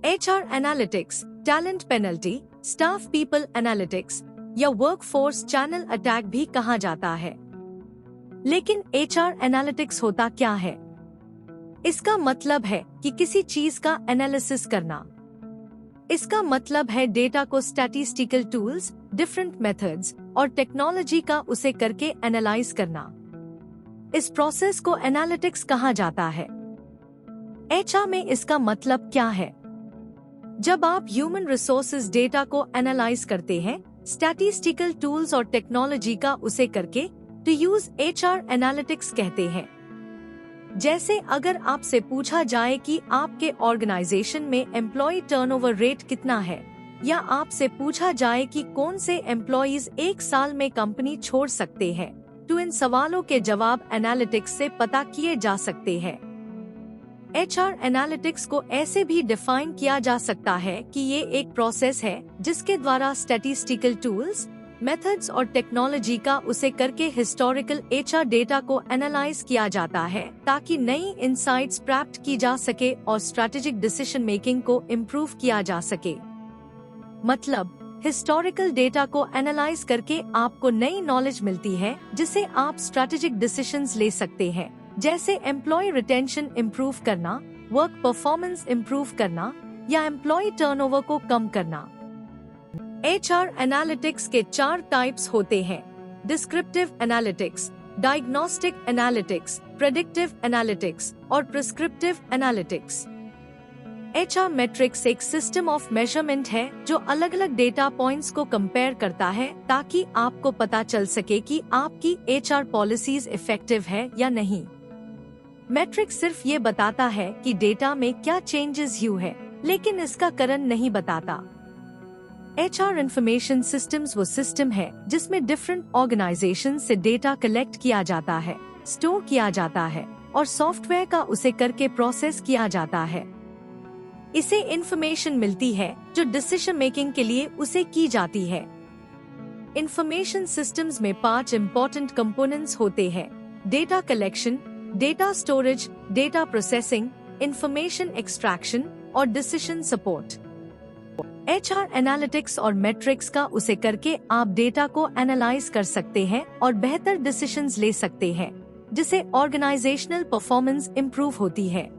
HR analytics, talent penalty, staff people analytics या workforce channel attack भी कहा जाता है। लेकिन HR एनालिटिक्स होता क्या है? इसका मतलब है कि किसी चीज का एनालिसिस करना। इसका मतलब है डेटा को स्टैटिस्टिकल टूल्स, डिफरेंट मेथड्स और टेक्नोलॉजी का उसे करके एनालाइज करना। इस प्रोसेस को एनालिटिक्स कहा जाता है। HR में इसका मतलब क्या है? जब आप ह्यूमन रिसोर्सेज डेटा को एनालाइज करते हैं, स्टैटिस्टिकल टूल्स और टेक्नोलॉजी का उसे करके टू यूज HR एनालिटिक्स कहते हैं। जैसे अगर आपसे पूछा जाए कि आपके ऑर्गेनाइजेशन में एम्प्लॉय टर्नओवर रेट कितना है, या आपसे पूछा जाए कि कौन से एम्प्लॉयज 1 साल में कंपनी छोड़ सकते हैं, तो इन सवालों के जवाब एनालिटिक्स से पता किए जा सकते हैं। HR एनालिटिक्स को ऐसे भी डिफाइन किया जा सकता है कि ये एक प्रोसेस है जिसके द्वारा स्टैटिस्टिकल टूल्स, मेथड्स और टेक्नोलॉजी का उसे करके हिस्टोरिकल HR डेटा को एनालाइज किया जाता है ताकि नई इंसाइट्स प्राप्त की जा सके और स्ट्रैटेजिक डिसीजन मेकिंग को इम्प्रूव किया जा सके। मतलब हिस्टोरिकल डेटा को एनालाइज करके आपको नई नॉलेज मिलती है जिसे आप स्ट्रैटेजिक डिसीजंस ले सकते हैं, जैसे एम्प्लॉय रिटेंशन इम्प्रूव करना, वर्क परफॉर्मेंस इम्प्रूव करना या एम्प्लॉय टर्नओवर को कम करना। HR एनालिटिक्स के 4 टाइप्स होते हैं: descriptive analytics, diagnostic analytics, predictive analytics और प्रिस्क्रिप्टिव एनालिटिक्स। HR मैट्रिक्स एक सिस्टम ऑफ मेजरमेंट है जो अलग अलग डेटा पॉइंट्स को कंपेयर करता है ताकि आपको पता चल सके कि आपकी HR पॉलिसीज इफेक्टिव है या नहीं। मैट्रिक्स सिर्फ ये बताता है कि डेटा में क्या चेंजेस हुए हैं, लेकिन इसका कारण नहीं बताता। HR इंफॉर्मेशन सिस्टम्स वो सिस्टम है जिसमें डिफरेंट ऑर्गेनाइजेशन से डेटा कलेक्ट किया जाता है, स्टोर किया जाता है और सॉफ्टवेयर का उसे करके प्रोसेस किया जाता है। इसे इंफॉर्मेशन मिलती है जो डिसीजन मेकिंग के लिए उसे की जाती है। इंफॉर्मेशन सिस्टम्स में 5 इम्पोर्टेंट कंपोनेंट्स होते हैं: data collection, data storage, data processing, information extraction और डिसीजन सपोर्ट। HR एनालिटिक्स और मैट्रिक्स का उसे करके आप डेटा को एनालाइज कर सकते हैं और बेहतर डिसीजंस ले सकते हैं, जिससे ऑर्गेनाइजेशनल परफॉर्मेंस इम्प्रूव होती है।